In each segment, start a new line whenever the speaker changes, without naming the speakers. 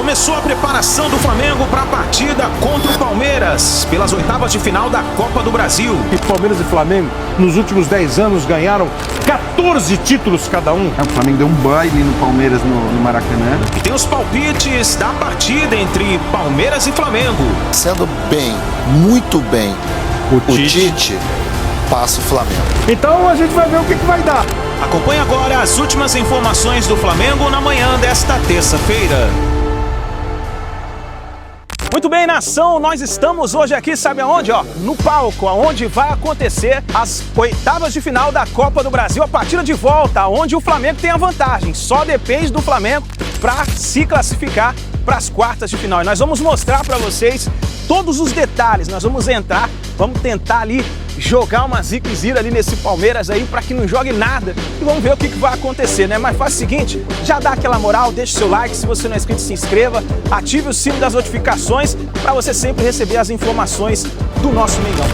Começou a preparação do Flamengo para a partida contra o Palmeiras, pelas oitavas de final da Copa do Brasil.
E Palmeiras e Flamengo, nos últimos 10 anos, ganharam 14 títulos cada um.
O Flamengo deu um baile no Palmeiras no Maracanã.
E tem os palpites da partida entre Palmeiras e Flamengo.
Sendo bem, muito bem, o Tite passa o Flamengo.
Então a gente vai ver o que vai dar.
Acompanhe agora as últimas informações do Flamengo na manhã desta terça-feira. Muito bem, nação, nós estamos hoje aqui, sabe aonde? No palco, aonde vai acontecer as oitavas de final da Copa do Brasil, a partida de volta, onde o Flamengo tem a vantagem. Só depende do Flamengo para se classificar para as quartas de final. E nós vamos mostrar para vocês todos os detalhes, nós vamos entrar, vamos tentar ali jogar uma ziquezira ali nesse Palmeiras aí para que não jogue nada e vamos ver o que vai acontecer, né? Mas faz o seguinte, já dá aquela moral, deixa o seu like, se você não é inscrito se inscreva, ative o sino das notificações para você sempre receber as informações do nosso Mengão.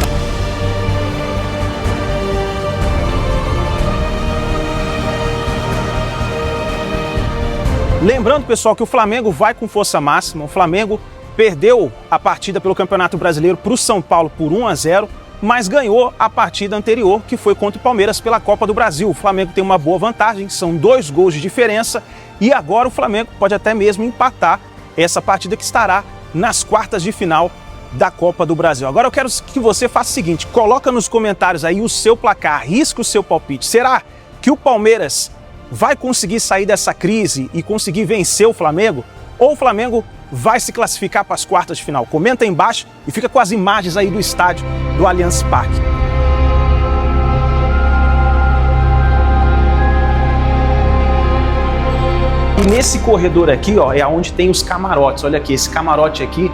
Lembrando, pessoal, que o Flamengo vai com força máxima, o Flamengo perdeu a partida pelo Campeonato Brasileiro para o São Paulo por 1-0, mas ganhou a partida anterior, que foi contra o Palmeiras pela Copa do Brasil. O Flamengo tem uma boa vantagem, são 2 gols de diferença, e agora o Flamengo pode até mesmo empatar essa partida que estará nas quartas de final da Copa do Brasil. Agora eu quero que você faça o seguinte, coloca nos comentários aí o seu placar, arrisca o seu palpite. Será que o Palmeiras vai conseguir sair dessa crise e conseguir vencer o Flamengo? Ou o Flamengo vai se classificar para as quartas de final? Comenta aí embaixo e fica com as imagens aí do estádio do Allianz Parque. E nesse corredor aqui, é onde tem os camarotes. Olha aqui, esse camarote aqui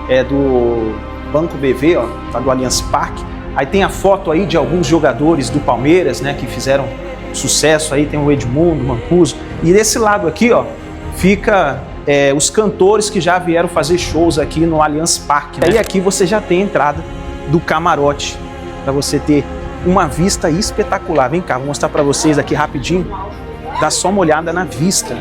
é do Banco BV, tá do Allianz Parque. Aí tem a foto aí de alguns jogadores do Palmeiras, né, que fizeram sucesso aí, tem o Edmundo, o Mancuso. E desse lado aqui, fica os cantores que já vieram fazer shows aqui no Allianz Parque. Né? E aqui você já tem a entrada do camarote, para você ter uma vista espetacular. Vem cá, vou mostrar para vocês aqui rapidinho. Dá só uma olhada na vista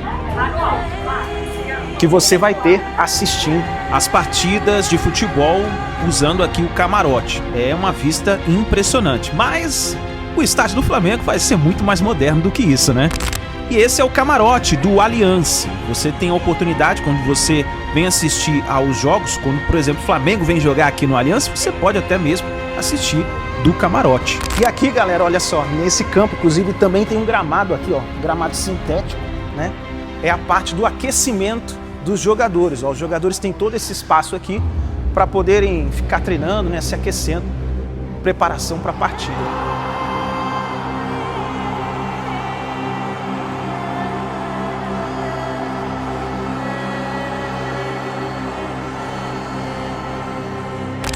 que você vai ter assistindo as partidas de futebol usando aqui o camarote. É uma vista impressionante, mas o estádio do Flamengo vai ser muito mais moderno do que isso, né? E esse é o camarote do Allianz. Você tem a oportunidade, quando você vem assistir aos jogos, quando, por exemplo, o Flamengo vem jogar aqui no Allianz, você pode até mesmo assistir do camarote. E aqui, galera, olha só, nesse campo, inclusive, também tem um gramado aqui, um gramado sintético, né? É a parte do aquecimento dos jogadores. Os jogadores têm todo esse espaço aqui para poderem ficar treinando, né? Se aquecendo, preparação para a partida.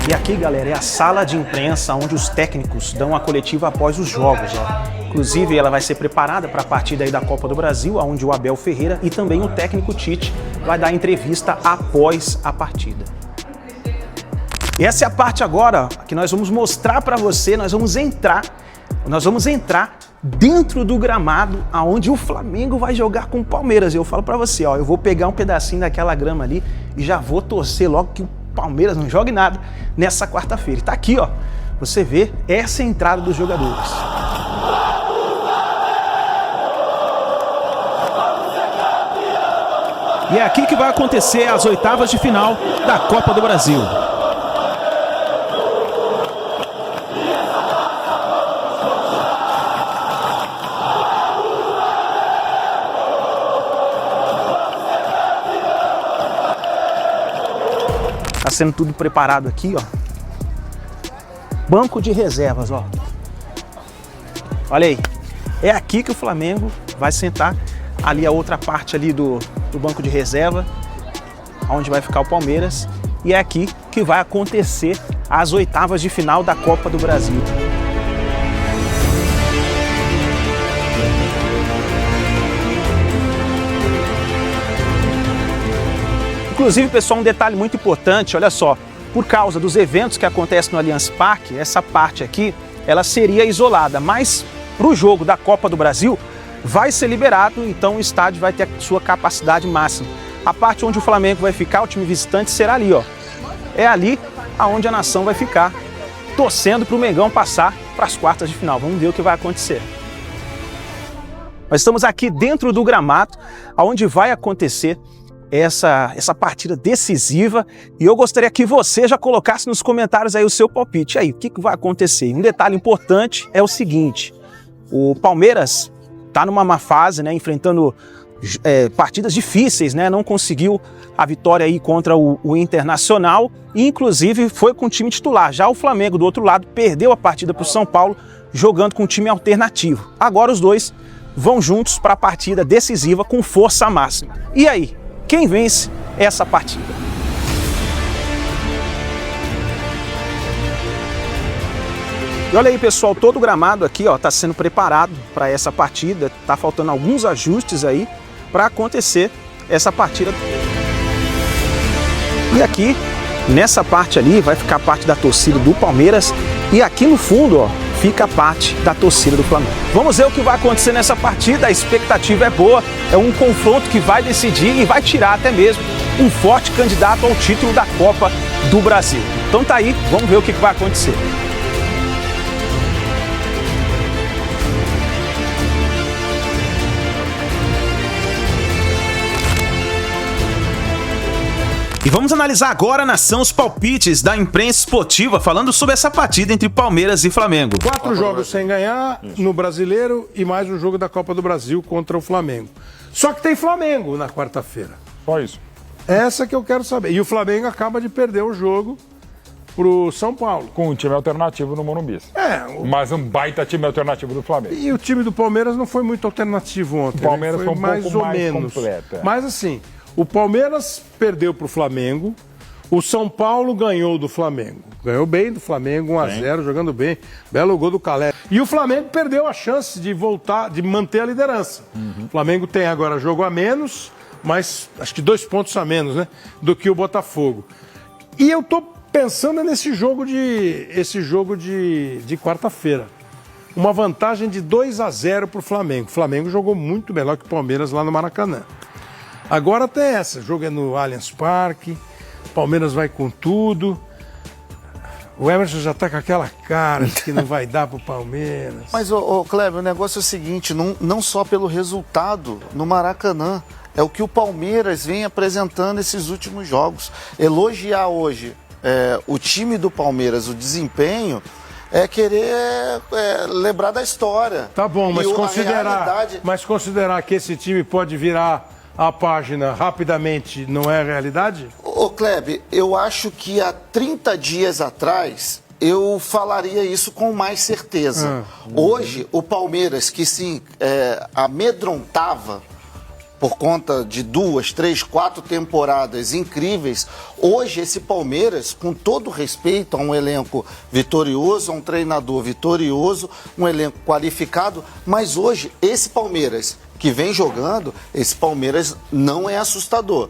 E aqui, galera, é a sala de imprensa onde os técnicos dão a coletiva após os jogos. Inclusive, ela vai ser preparada para a partida aí da Copa do Brasil, onde o Abel Ferreira e também o técnico Tite vai dar entrevista após a partida. E essa é a parte agora que nós vamos mostrar para você, nós vamos entrar dentro do gramado aonde o Flamengo vai jogar com o Palmeiras. E eu falo para você, eu vou pegar um pedacinho daquela grama ali e já vou torcer logo que o Palmeiras não jogue nada nessa quarta-feira. E tá aqui, você vê essa entrada dos jogadores. E é aqui que vai acontecer as oitavas de final da Copa do Brasil. Tá sendo tudo preparado aqui, Banco de reservas, Olha aí. É aqui que o Flamengo vai sentar. Ali a outra parte ali do banco de reserva, onde vai ficar o Palmeiras. E é aqui que vai acontecer as oitavas de final da Copa do Brasil. Inclusive, pessoal, um detalhe muito importante, olha só, por causa dos eventos que acontecem no Allianz Parque, essa parte aqui, ela seria isolada, mas para o jogo da Copa do Brasil vai ser liberado, então o estádio vai ter a sua capacidade máxima. A parte onde o Flamengo vai ficar, o time visitante, será ali, ó. É ali aonde a nação vai ficar, torcendo para o Mengão passar para as quartas de final. Vamos ver o que vai acontecer. Nós estamos aqui dentro do gramado, onde vai acontecer essa partida decisiva, e eu gostaria que você já colocasse nos comentários aí o seu palpite. Aí, o que vai acontecer? Um detalhe importante é o seguinte: o Palmeiras está numa má fase, né, enfrentando partidas difíceis, né, não conseguiu a vitória aí contra o Internacional, e inclusive foi com o time titular. Já o Flamengo, do outro lado, perdeu a partida para o São Paulo, jogando com um time alternativo. Agora os dois vão juntos para a partida decisiva com força máxima. E aí, quem vence essa partida? E olha aí, pessoal, todo o gramado aqui está sendo preparado para essa partida. Tá faltando alguns ajustes aí para acontecer essa partida. E aqui, nessa parte ali, vai ficar a parte da torcida do Palmeiras. E aqui no fundo, ó, fica a parte da torcida do Flamengo. Vamos ver o que vai acontecer nessa partida. A expectativa é boa. É um confronto que vai decidir e vai tirar até mesmo um forte candidato ao título da Copa do Brasil. Então tá aí, vamos ver o que vai acontecer. E vamos analisar agora, nação, os palpites da imprensa esportiva falando sobre essa partida entre Palmeiras e Flamengo.
4 jogos sem ganhar no Brasileiro e mais um jogo da Copa do Brasil contra o Flamengo. Só que tem Flamengo na quarta-feira.
Só isso.
Essa que eu quero saber. E o Flamengo acaba de perder o jogo pro São Paulo.
Com um time alternativo no Morumbi. Mas um baita time alternativo do Flamengo.
E o time do Palmeiras não foi muito alternativo ontem.
O Palmeiras
né?
foi um
mais
pouco
ou
mais
menos
completo.
Mas assim, o Palmeiras perdeu para o Flamengo, o São Paulo ganhou do Flamengo. Ganhou bem do Flamengo, 1-0, jogando bem. Belo gol do Calé. E o Flamengo perdeu a chance de voltar, de manter a liderança. O Flamengo tem agora jogo a menos, mas acho que 2 pontos a menos, né? Do que o Botafogo. E eu tô pensando nesse jogo de quarta-feira. Uma vantagem de 2-0 para o Flamengo. O Flamengo jogou muito melhor que o Palmeiras lá no Maracanã. Agora tem essa, o jogo é no Allianz Parque, Palmeiras vai com tudo. O Emerson já tá com aquela cara de que não vai dar pro Palmeiras.
Mas, Kleber, o negócio é o seguinte, não só pelo resultado no Maracanã, é o que o Palmeiras vem apresentando esses últimos jogos. Elogiar hoje o time do Palmeiras, o desempenho, é querer lembrar da história.
Tá bom, mas considerar que esse time pode virar a página rapidamente não é realidade?
Ô Kleber, eu acho que há 30 dias atrás eu falaria isso com mais certeza. Hoje, o Palmeiras, que se amedrontava por conta de 2, 3, 4 temporadas incríveis, hoje esse Palmeiras, com todo respeito a um elenco vitorioso, a um treinador vitorioso, um elenco qualificado, mas hoje esse Palmeiras que vem jogando, esse Palmeiras não é assustador.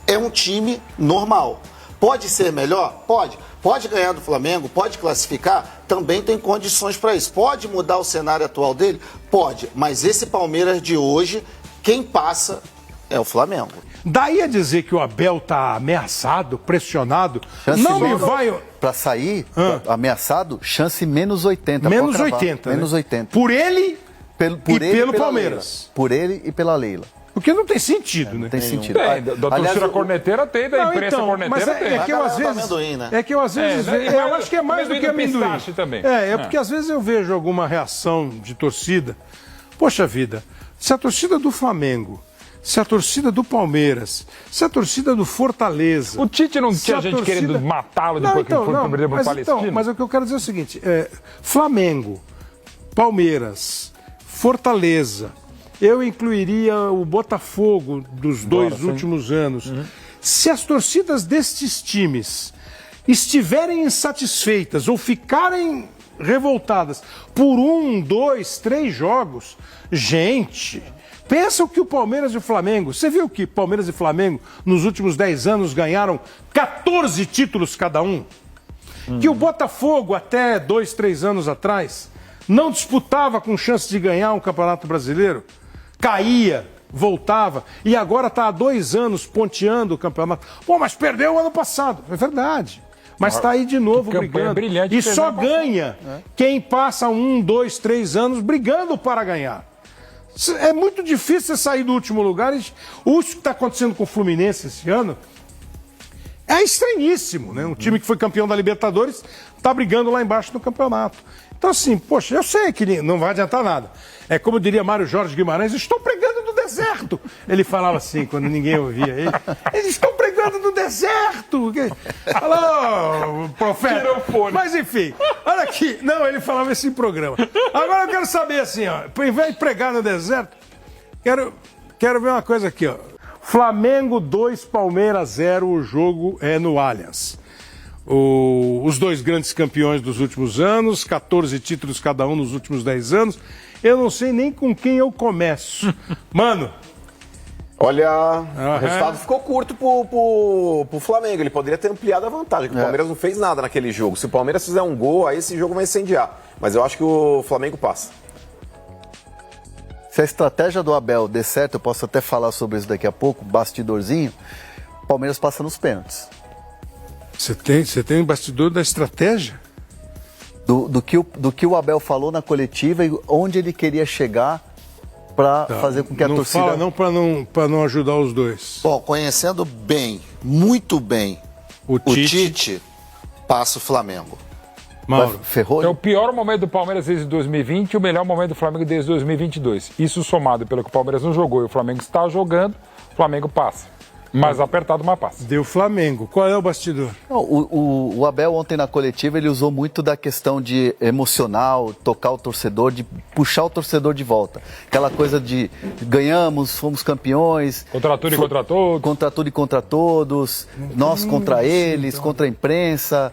É um time normal. Pode ser melhor? Pode. Pode ganhar do Flamengo? Pode classificar? Também tem condições para isso. Pode mudar o cenário atual dele? Pode. Mas esse Palmeiras de hoje, quem passa é o Flamengo.
Daí a dizer que o Abel tá ameaçado, pressionado, não me vai...
Para sair, ameaçado, chance menos 80.
Menos 80, né?
Menos 80.
Por ele... pelo Palmeiras.
Leila. Por ele e pela Leila.
Porque não tem sentido, né?
Não tem sentido.
Tem, da torcida corneteira tem, da imprensa corneteira tem.
É que eu às vezes... eu acho que é mais do que amendoim.
Também.
Porque às vezes eu vejo alguma reação de torcida. Poxa vida, se a torcida do Flamengo, se a torcida do Palmeiras, se a torcida do Fortaleza...
O Tite não tinha gente querendo matá-lo depois que ele foi perder para o Palestino?
Mas o que eu quero dizer é o seguinte, Flamengo, Palmeiras, Fortaleza, eu incluiria o Botafogo dos dois últimos anos. Se as torcidas destes times estiverem insatisfeitas ou ficarem revoltadas por 1, 2, 3 jogos, gente, pensa o que o Palmeiras e o Flamengo... Você viu que Palmeiras e Flamengo nos últimos 10 anos ganharam 14 títulos cada um? Que o Botafogo até 2, 3 anos atrás não disputava com chance de ganhar um Campeonato Brasileiro, caía voltava, e agora está há 2 anos ponteando o campeonato. Pô, mas perdeu o ano passado. É verdade. Mas está aí de novo brigando.
Brilhante,
e só ganha quem passa 1, 2, 3 anos brigando para ganhar. É muito difícil você sair do último lugar. Isso que está acontecendo com o Fluminense esse ano é estranhíssimo, né? Um time que foi campeão da Libertadores está brigando lá embaixo no campeonato. Então, assim, poxa, eu sei que não vai adiantar nada. É como diria Mário Jorge Guimarães, estou pregando no deserto. Ele falava assim, quando ninguém ouvia ele. Eles estão pregando no deserto. Alô, profeta. Mas, enfim, olha aqui. Não, ele falava esse programa. Agora eu quero saber, assim, ó, em vez de pregar no deserto, quero ver uma coisa aqui, ó. Flamengo 2, Palmeiras 0, o jogo é no Allianz. Os 2 grandes campeões dos últimos anos, 14 títulos cada um nos últimos 10 anos. Eu não sei nem com quem eu começo. Mano.
Olha, o resultado ficou curto pro Flamengo. Ele poderia ter ampliado a vantagem, porque o Palmeiras não fez nada naquele jogo. Se o Palmeiras fizer um gol, aí esse jogo vai incendiar. Mas eu acho que o Flamengo passa.
Se a estratégia do Abel der certo, eu posso até falar sobre isso daqui a pouco, bastidorzinho, o Palmeiras passa nos pênaltis.
Você tem um bastidor da estratégia?
Do que o Abel falou na coletiva e onde ele queria chegar para fazer com que a torcida...
Não fala para não ajudar os dois.
Bom, conhecendo bem, muito bem, o Tite passa o Flamengo.
Mauro.
Ferrou?
É o pior momento do Palmeiras desde 2020 e o melhor momento do Flamengo desde 2022. Isso somado pelo que o Palmeiras não jogou e o Flamengo está jogando, o Flamengo passa. Mais apertado, mas passa.
Deu Flamengo. Qual é o bastidor?
Não, o Abel ontem na coletiva ele usou muito da questão de emocional, tocar o torcedor, de puxar o torcedor de volta. Aquela coisa de ganhamos, fomos campeões.
Contra tudo e contra todos.
Contra tudo e contra todos. Nós contra eles, contra a imprensa.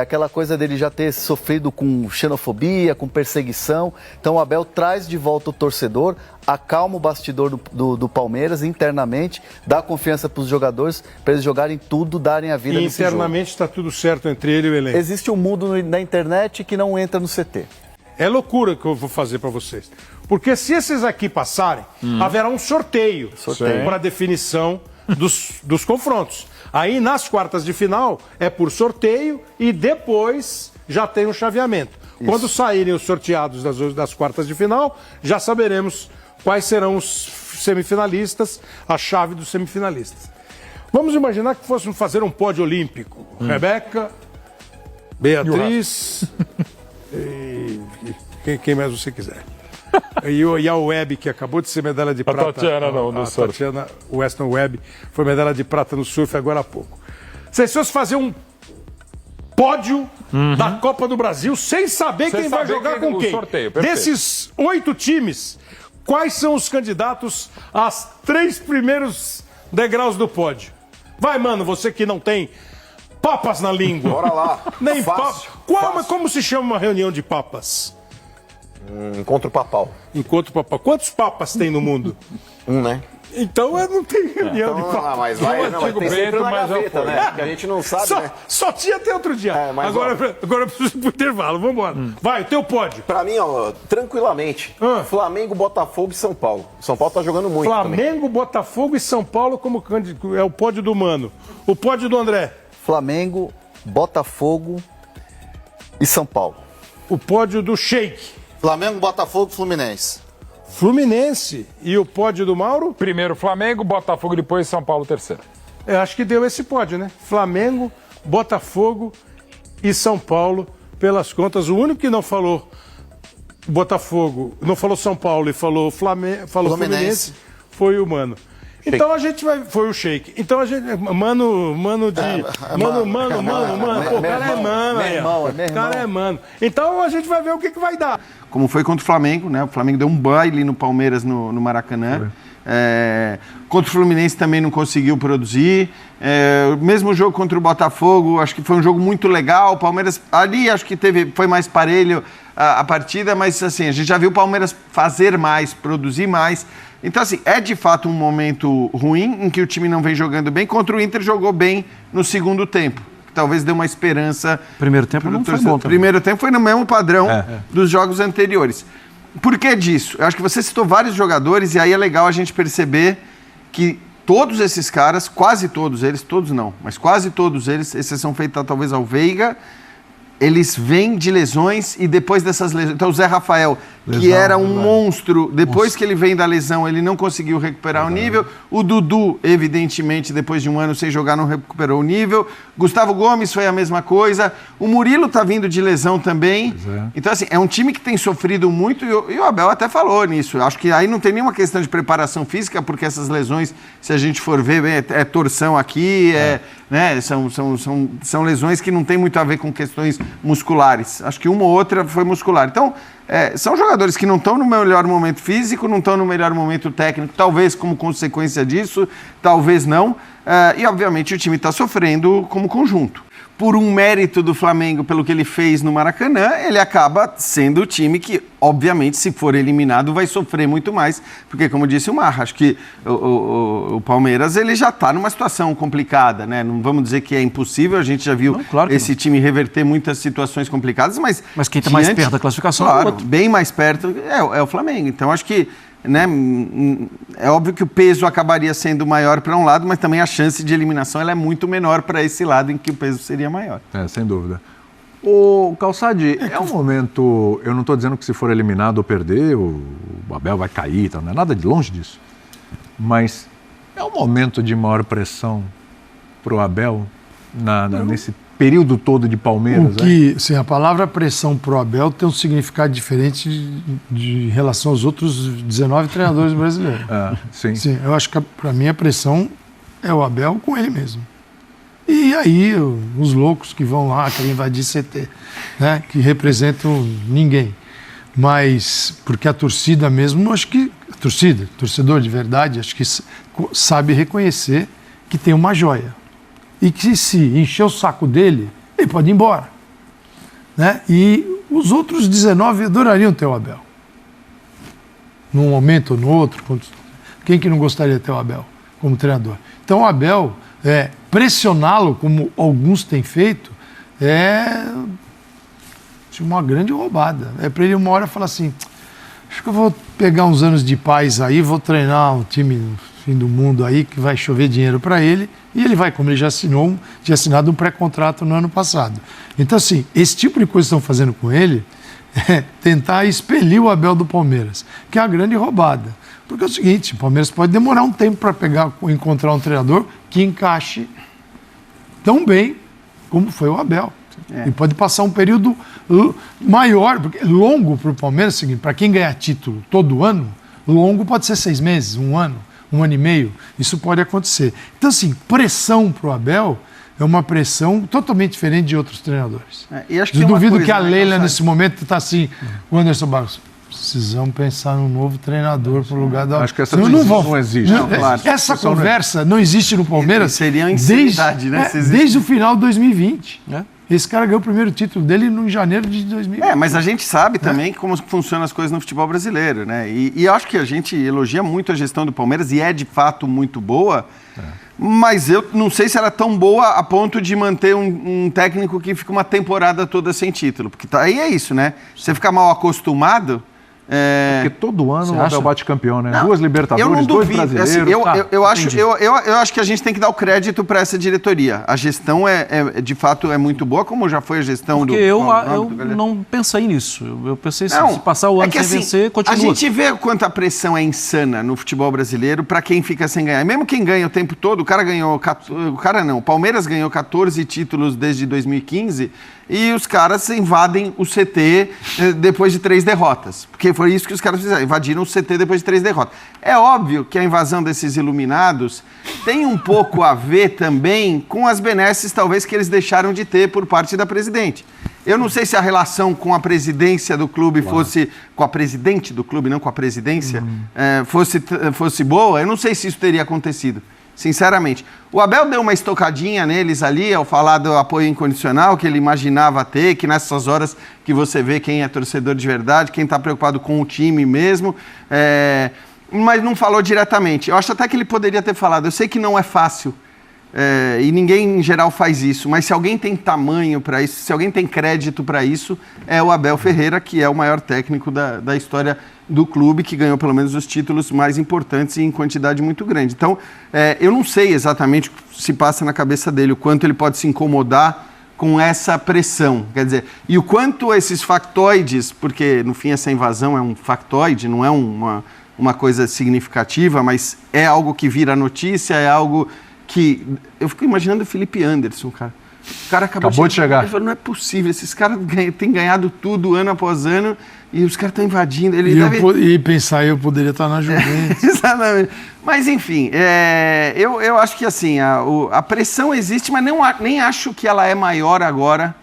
Aquela coisa dele já ter sofrido com xenofobia, com perseguição. Então o Abel traz de volta o torcedor, acalma o bastidor do Palmeiras internamente, dá confiança para os jogadores, para eles jogarem tudo, darem a vida nesse jogo.
Internamente está tudo certo entre ele e o elenco.
Existe um mundo na internet que não entra no CT.
É loucura que eu vou fazer para vocês. Porque se esses aqui passarem, haverá um sorteio. Para definição dos confrontos. Aí nas quartas de final é por sorteio e depois já tem um chaveamento. Isso. Quando saírem os sorteados das quartas de final, já saberemos quais serão os semifinalistas, a chave dos semifinalistas. Vamos imaginar que fôssemos fazer um pódio olímpico. Rebeca, Beatriz e quem mais você quiser. E a Webb, que acabou de ser medalha de prata. A Tatiana Weston Webb foi medalha de prata no surf agora há pouco. Se fosse fazer um pódio da Copa do Brasil sem saber quem vai jogar com quem.
Sorteio,
desses 8 times, quais são os candidatos aos 3 primeiros degraus do pódio? Vai, mano, você que não tem papas na língua.
Bora lá.
Nem papas. Como se chama uma reunião de papas?
Encontro papal.
Encontro papal. Quantos papas tem no mundo?
Né?
Então não tem reunião de papas.
Mas vai ter sempre na gaveta, né? Porque a gente não sabe, né?
Só tinha até outro dia. Agora eu preciso ir pro intervalo. Vamos embora. Vai, o teu pódio.
Pra mim, ó, tranquilamente. Flamengo, Botafogo e São Paulo. São Paulo tá jogando muito
Flamengo,
também.
Botafogo e São Paulo como é o pódio do Mano. O pódio do André.
Flamengo, Botafogo e São Paulo.
O pódio do Sheik.
Flamengo, Botafogo, Fluminense.
Fluminense. E o pódio do Mauro?
Primeiro Flamengo, Botafogo, depois São Paulo, terceiro.
Eu acho que deu esse pódio, né? Flamengo, Botafogo e São Paulo, pelas contas. O único que não falou Botafogo, não falou São Paulo e falou Fluminense foi o Mano. Então a gente vai. Foi o Sheik. Então a gente. Mano. Pô, o cara é mano aí. O cara é mano. Então a gente vai ver o que vai dar.
Como foi contra o Flamengo, né? O Flamengo deu um baile no Palmeiras no Maracanã. Contra o Fluminense também não conseguiu produzir. O mesmo jogo contra o Botafogo, acho que foi um jogo muito legal. O Palmeiras ali acho que foi mais parelho a partida, mas assim, a gente já viu o Palmeiras fazer mais, produzir mais. Então, assim, é de fato um momento ruim em que o time não vem jogando bem. Contra o Inter jogou bem no segundo tempo. Talvez dê uma esperança.
Primeiro tempo não foi bom também.
Primeiro tempo foi no mesmo padrão dos jogos anteriores. Por que disso? Eu acho que você citou vários jogadores e aí é legal a gente perceber que todos esses caras, quase todos eles, todos não, mas quase todos eles, exceção feita talvez ao Veiga, eles vêm de lesões e depois dessas lesões... Então o Zé Rafael, que era um monstro, depois que ele vem da lesão, ele não conseguiu recuperar o nível. O Dudu, evidentemente, depois de um ano sem jogar, não recuperou o nível. Gustavo Gomes foi a mesma coisa. O Murilo tá vindo de lesão também. Então, assim, é um time que tem sofrido muito e o Abel até falou nisso. Eu acho que aí não tem nenhuma questão de preparação física, porque essas lesões, se a gente for ver, é torção aqui, né, são lesões que não tem muito a ver com questões musculares. Acho que uma ou outra foi muscular. Então, são jogadores que não estão no melhor momento físico, não estão no melhor momento técnico, talvez como consequência disso, talvez não. E, obviamente, o time está sofrendo como conjunto. Por um mérito do Flamengo, pelo que ele fez no Maracanã, ele acaba sendo o time que, obviamente, se for eliminado, vai sofrer muito mais. Porque, como disse o Marra, acho que o Palmeiras ele já está numa situação complicada, né? Não vamos dizer que é impossível, a gente já viu esse time reverter muitas situações complicadas, mas
quem está mais perto da classificação
é o outro. Bem mais perto é o Flamengo. Então, acho que, né, é óbvio que o peso acabaria sendo maior para um lado, mas também a chance de eliminação ela é muito menor para esse lado em que o peso seria maior.
Sem dúvida. O Calçade, é um momento, eu não estou dizendo que se for eliminado ou perder, o Abel vai cair, não é nada de longe disso, mas é um momento de maior pressão para o Abel nesse período todo de Palmeiras.
Sim, a palavra pressão para o Abel tem um significado diferente de relação aos outros 19 treinadores brasileiros. Sim, eu acho que para mim a pressão é o Abel com ele mesmo. E aí os loucos que vão lá, querem invadir CT, né, que representam ninguém. Mas porque a torcida mesmo, acho que torcedor de verdade, acho que sabe reconhecer que tem uma joia. E que se encher o saco dele, ele pode ir embora. Né? E os outros 19 adorariam ter o Abel. Num momento ou no outro. Quem que não gostaria de ter o Abel como treinador? Então o Abel, pressioná-lo, como alguns têm feito, é uma grande roubada. É para ele uma hora falar assim, acho que eu vou pegar uns anos de paz aí, vou treinar um time no fim do mundo aí, que vai chover dinheiro para ele, e ele vai, como ele já tinha assinado um pré-contrato no ano passado. Então, assim, esse tipo de coisa que estão fazendo com ele é tentar expelir o Abel do Palmeiras, que é a grande roubada. Porque é o seguinte, o Palmeiras pode demorar um tempo para encontrar um treinador que encaixe tão bem como foi o Abel. E pode passar um período maior, porque longo para o Palmeiras, é o seguinte, para quem ganhar título todo ano, longo pode ser 6 meses, 1 ano. 1 ano e meio, isso pode acontecer. Então, assim, pressão para o Abel é uma pressão totalmente diferente de outros treinadores.
E acho que
eu duvido que a Leila, nesse momento, está assim, o Anderson Barros, precisamos pensar num novo treinador para o lugar da...
Acho que essa não existe.
Claro. Essa conversa não existe no Palmeiras
seria insanidade, né?
Desde o final de 2020. Esse cara ganhou o primeiro título dele no janeiro de 2020.
Mas a gente sabe também como funcionam as coisas no futebol brasileiro, né? E acho que a gente elogia muito a gestão do Palmeiras e é de fato muito boa, mas eu não sei se ela é tão boa a ponto de manter um técnico que fica uma temporada toda sem título. Porque aí é isso, né? Você fica mal acostumado...
Porque todo ano o Abel bate campeão, né?
Não,
2 Libertadores, 2 brasileiros.
Assim, eu acho que a gente tem que dar o crédito para essa diretoria. A gestão de fato é muito boa, como já foi a gestão
do... Eu não pensei nisso. Eu pensei se passar o ano sem vencer, continua.
A gente vê quanto a pressão é insana no futebol brasileiro para quem fica sem ganhar. Mesmo quem ganha o tempo todo, o Palmeiras ganhou 14 títulos desde 2015 e os caras invadem o CT depois de 3 derrotas. Porque foi isso que os caras fizeram, invadiram o CT depois de 3 derrotas. É óbvio que a invasão desses iluminados tem um pouco a ver também com as benesses, talvez, que eles deixaram de ter por parte da presidente. Eu não sei se a relação com a presidência do clube fosse... Com a presidente do clube, não com a presidência, fosse boa. Eu não sei se isso teria acontecido. Sinceramente. O Abel deu uma estocadinha neles ali ao falar do apoio incondicional que ele imaginava ter, que nessas horas que você vê quem é torcedor de verdade, quem está preocupado com o time mesmo, mas não falou diretamente. Eu acho até que ele poderia ter falado. Eu sei que não é fácil e ninguém em geral faz isso, mas se alguém tem tamanho para isso, se alguém tem crédito para isso, é o Abel Ferreira, que é o maior técnico da história do clube, que ganhou pelo menos os títulos mais importantes e em quantidade muito grande. Então, eu não sei exatamente o que se passa na cabeça dele, o quanto ele pode se incomodar com essa pressão, quer dizer, e o quanto esses factoides, porque no fim essa invasão é um factoide, não é uma coisa significativa, mas é algo que vira notícia, é algo que... Eu fico imaginando o Felipe Anderson, cara. O cara acabou de chegar. Ele falou, não é possível, esses caras têm ganhado tudo ano após ano e os caras estão invadindo.
E pensar, eu poderia estar na Juventus.
Exatamente. Mas, enfim, eu acho que assim, a pressão existe, mas nem acho que ela é maior agora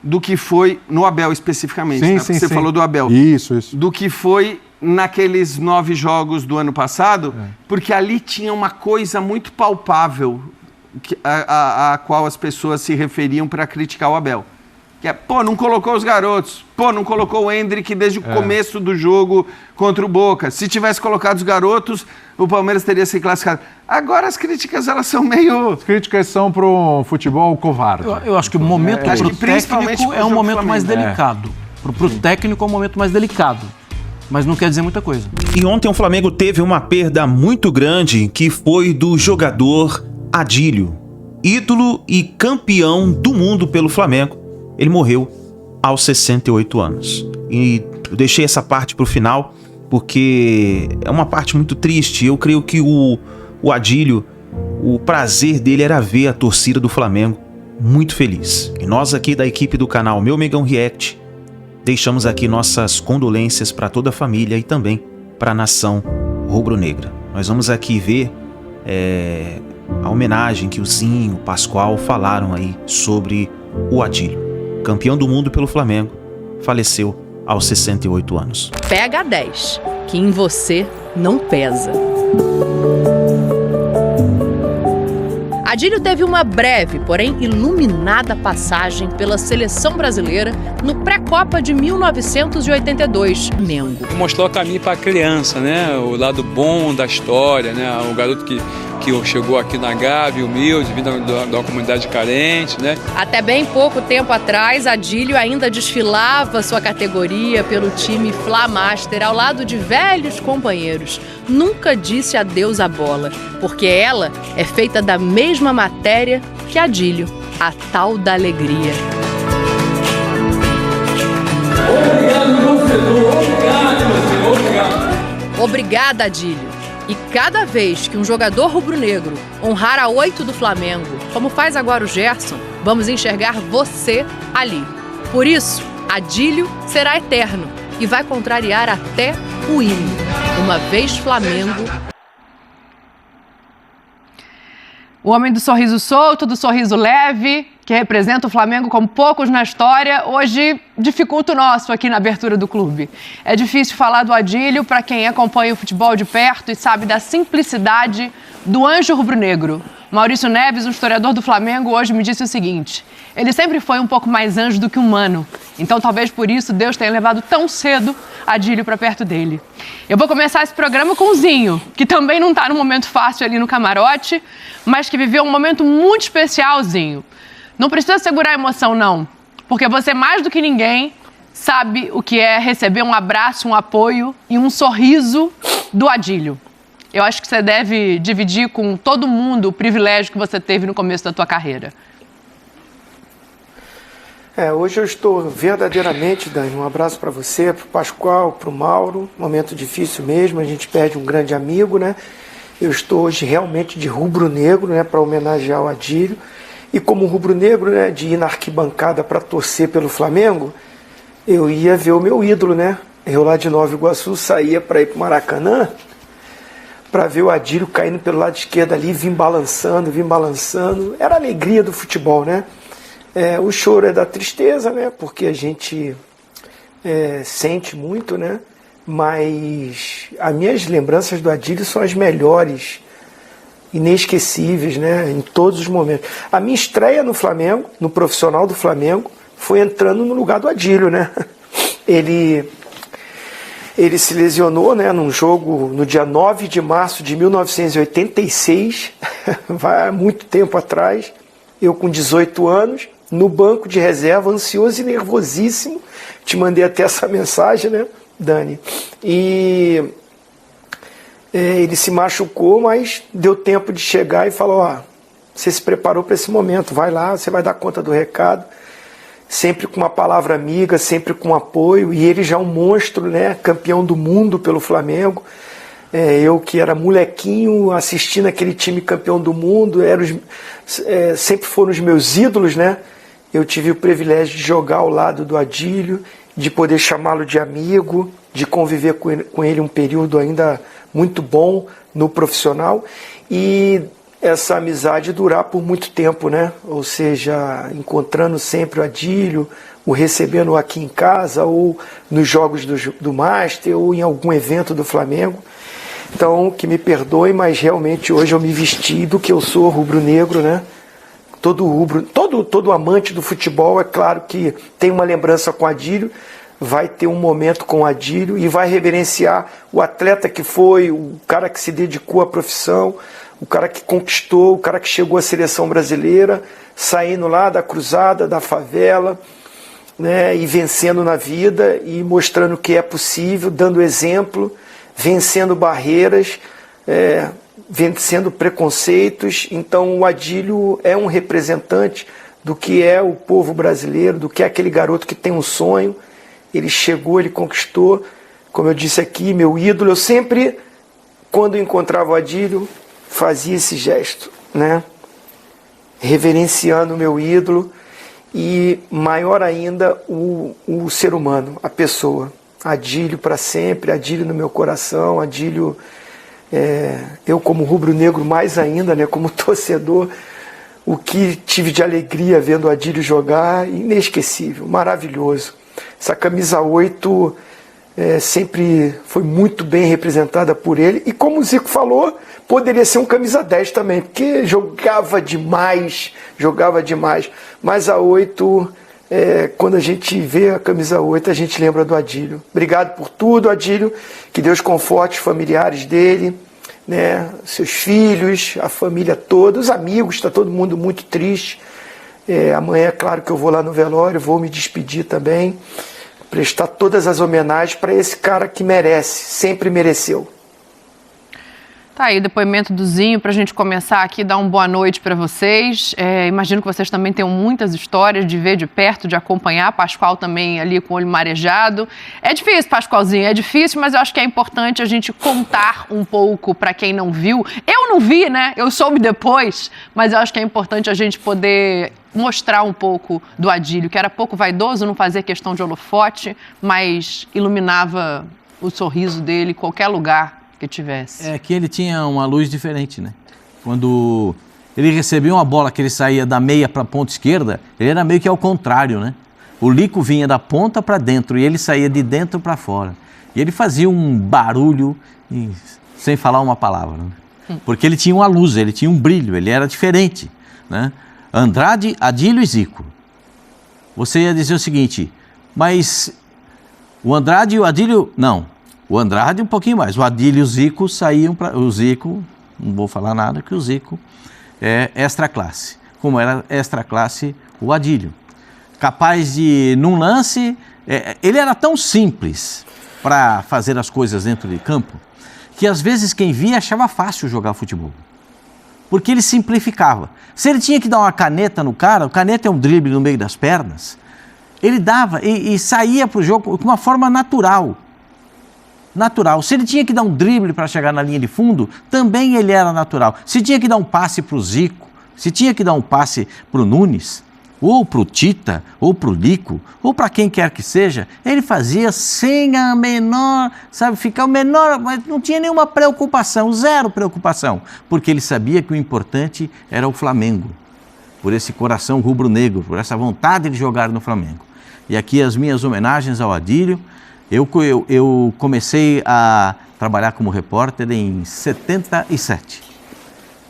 do que foi no Abel especificamente.
Sim,
né?
sim,
Você
sim.
falou do Abel.
Isso.
Do que foi naqueles 9 jogos do ano passado, porque ali tinha uma coisa muito palpável a qual as pessoas se referiam para criticar o Abel. Que é, não colocou os garotos, não colocou o Endrick desde o começo do jogo contra o Boca. Se tivesse colocado os garotos, o Palmeiras teria se classificado. Agora as críticas, elas são meio... As
críticas são para o futebol covarde.
Eu acho que o momento para o técnico é um momento mais delicado. Para o técnico é um momento mais delicado. Mas não quer dizer muita coisa.
E ontem o Flamengo teve uma perda muito grande, que foi do jogador Adílio, ídolo e campeão do mundo pelo Flamengo. Ele morreu aos 68 anos. E eu deixei essa parte para o final, porque é uma parte muito triste. Eu creio que o Adílio, o prazer dele era ver a torcida do Flamengo muito feliz. E nós aqui da equipe do canal Meu Mengão React, deixamos aqui nossas condolências para toda a família e também para a nação rubro-negra. Nós vamos aqui ver a homenagem que o Zinho, o Pascoal falaram aí sobre o Adílio. Campeão do mundo pelo Flamengo, faleceu aos 68 anos.
Pega 10, que em você não pesa. Adílio teve uma breve, porém iluminada passagem pela seleção brasileira no pré-copa de 1982, Mengo.
Mostrou o caminho para a criança, né? O lado bom da história, né? O garoto que chegou aqui na Gávea, humilde, vindo de uma comunidade carente, né?
Até bem pouco tempo atrás, Adílio ainda desfilava sua categoria pelo time Flamaster ao lado de velhos companheiros. Nunca disse adeus à bola, porque ela é feita da mesma matéria que Adílio, a tal da alegria.
Obrigado, torcedor. Obrigado.
Obrigada, Adílio. E cada vez que um jogador rubro-negro honrar a 8 do Flamengo, como faz agora o Gerson, vamos enxergar você ali. Por isso, Adílio será eterno e vai contrariar até o hino. Uma vez Flamengo...
O homem do sorriso solto, do sorriso leve, que representa o Flamengo como poucos na história, hoje dificulta o nosso aqui na abertura do clube. É difícil falar do Adílio para quem acompanha o futebol de perto e sabe da simplicidade do anjo rubro-negro. Maurício Neves, um historiador do Flamengo, hoje me disse o seguinte: ele sempre foi um pouco mais anjo do que humano, então talvez por isso Deus tenha levado tão cedo Adílio para perto dele. Eu vou começar esse programa com o Zinho, que também não está num momento fácil ali no camarote, mas que viveu um momento muito especial, Zinho. Não precisa segurar a emoção, não, porque você mais do que ninguém sabe o que é receber um abraço, um apoio e um sorriso do Adílio. Eu acho que você deve dividir com todo mundo o privilégio que você teve no começo da tua carreira.
Hoje eu estou verdadeiramente, Dani, um abraço para você, para o Pascoal, para o Mauro, momento difícil mesmo, a gente perde um grande amigo, né? Eu estou hoje realmente de rubro-negro, né, para homenagear o Adílio, e como rubro-negro, né, de ir na arquibancada para torcer pelo Flamengo, eu ia ver o meu ídolo, né? Eu lá de Nova Iguaçu saía para ir para o Maracanã, para ver o Adílio caindo pelo lado esquerdo ali, vim balançando, era a alegria do futebol, né? O choro é da tristeza, né? Porque a gente sente muito, né? Mas as minhas lembranças do Adílio são as melhores, inesquecíveis, né? Em todos os momentos. A minha estreia no Flamengo, no profissional do Flamengo, foi entrando no lugar do Adílio, né? Ele Ele se lesionou, né, num jogo no dia 9 de março de 1986, vai há muito tempo atrás, eu com 18 anos, no banco de reserva, ansioso e nervosíssimo. Te mandei até essa mensagem, né, Dani? E ele se machucou, mas deu tempo de chegar e falou, ó, você se preparou para esse momento, vai lá, você vai dar conta do recado. Sempre com uma palavra amiga, sempre com apoio, e ele já é um monstro, né, campeão do mundo pelo Flamengo. Eu que era molequinho assistindo aquele time campeão do mundo, sempre foram os meus ídolos, né? Eu tive o privilégio de jogar ao lado do Adílio, de poder chamá-lo de amigo, de conviver com ele um período ainda muito bom no profissional, e essa amizade durar por muito tempo, né? Ou seja, encontrando sempre o Adílio, o recebendo aqui em casa, ou nos jogos do Master, ou em algum evento do Flamengo. Então, que me perdoe, mas realmente hoje eu me vesti do que eu sou, rubro-negro, né? Todo amante do futebol, é claro que tem uma lembrança com o Adílio, vai ter um momento com o Adílio e vai reverenciar o atleta que foi, o cara que se dedicou à profissão, o cara que conquistou, o cara que chegou à seleção brasileira, saindo lá da cruzada, da favela, né, e vencendo na vida e mostrando que é possível, dando exemplo, vencendo barreiras, vencendo preconceitos. Então o Adílio é um representante do que é o povo brasileiro, do que é aquele garoto que tem um sonho. Ele chegou, ele conquistou, como eu disse aqui, meu ídolo. Eu sempre, quando encontrava o Adílio, fazia esse gesto, né? Reverenciando o meu ídolo, e maior ainda o ser humano, a pessoa. Adílio para sempre, Adílio no meu coração, Adílio, eu como rubro-negro mais ainda, né, como torcedor, o que tive de alegria vendo o Adílio jogar, inesquecível, maravilhoso. Essa camisa 8 sempre foi muito bem representada por ele, e como o Zico falou, poderia ser um camisa 10 também, porque jogava demais, mas a 8, quando a gente vê a camisa 8, a gente lembra do Adílio. Obrigado por tudo, Adílio, que Deus conforte os familiares dele, né, seus filhos, a família toda, os amigos, está todo mundo muito triste. Amanhã é claro que eu vou lá no velório, vou me despedir também, prestar todas as homenagens para esse cara que merece, sempre mereceu.
Tá aí o depoimento do Zinho para a gente começar aqui, dar uma boa noite para vocês. Imagino que vocês também tenham muitas histórias de ver de perto, de acompanhar. Pascoal também ali com o olho marejado. É difícil, Pascoalzinho, é difícil, mas eu acho que é importante a gente contar um pouco para quem não viu. Eu não vi, né? Eu soube depois, mas eu acho que é importante a gente poder mostrar um pouco do Adílio, que era pouco vaidoso, não fazia questão de holofote, mas iluminava o sorriso dele em qualquer lugar que tivesse.
É que ele tinha uma luz diferente, né? Quando ele recebia uma bola que ele saía da meia para a ponta esquerda, ele era meio que ao contrário, né? O Lico vinha da ponta para dentro e ele saía de dentro para fora. E ele fazia um barulho sem falar uma palavra, né? Porque ele tinha uma luz, ele tinha um brilho, ele era diferente, né? Andrade, Adílio e Zico. Você ia dizer o seguinte, mas o Andrade e o Adílio, não. O Andrade um pouquinho mais, o Adílio e o Zico saíam para... O Zico, não vou falar nada, que o Zico é extra classe. Como era extra classe o Adílio. Capaz de, num lance, ele era tão simples para fazer as coisas dentro de campo, que às vezes quem via achava fácil jogar futebol. Porque ele simplificava. Se ele tinha que dar uma caneta no cara, o caneta é um drible no meio das pernas, ele dava e saía para o jogo de uma forma natural. Se ele tinha que dar um drible para chegar na linha de fundo, também ele era natural. Se tinha que dar um passe para o Zico, se tinha que dar um passe para o Nunes, ou para o Tita, ou para o Lico, ou para quem quer que seja, ele fazia sem a menor, ficar o menor, mas não tinha nenhuma preocupação, zero preocupação, porque ele sabia que o importante era o Flamengo, por esse coração rubro-negro, por essa vontade de jogar no Flamengo. E aqui as minhas homenagens ao Adílio. Eu comecei a trabalhar como repórter em 77.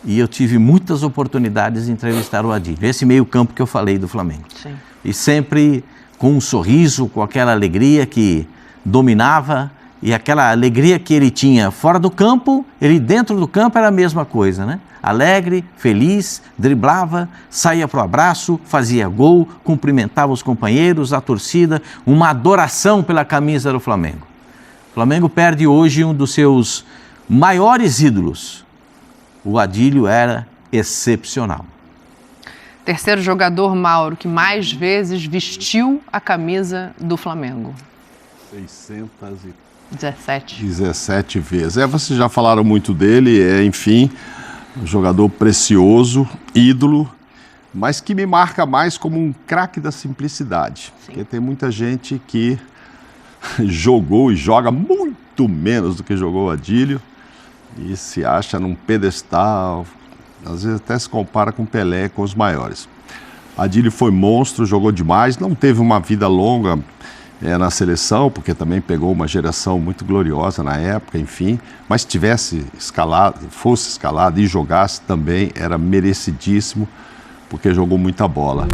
E eu tive muitas oportunidades de entrevistar o Adílio. Esse meio campo que eu falei do Flamengo. Sim. E sempre com um sorriso, com aquela alegria que dominava E aquela alegria que ele tinha fora do campo, ele dentro do campo era a mesma coisa, né? Alegre, feliz, driblava, saía para o abraço, fazia gol, cumprimentava os companheiros, a torcida, uma adoração pela camisa do Flamengo. O Flamengo perde hoje um dos seus maiores ídolos. O Adílio era excepcional.
Terceiro jogador, Mauro, que mais vezes vestiu a camisa do Flamengo.
17 vezes. Vocês já falaram muito dele, enfim, um jogador precioso, ídolo, mas que me marca mais como um craque da simplicidade. Sim. Porque tem muita gente que jogou e joga muito menos do que jogou o Adílio e se acha num pedestal, às vezes até se compara com Pelé, com os maiores. Adílio foi monstro, jogou demais, não teve uma vida longa na seleção, porque também pegou uma geração muito gloriosa na época, enfim, mas tivesse escalado, fosse escalado e jogasse também, era merecidíssimo, porque jogou muita bola.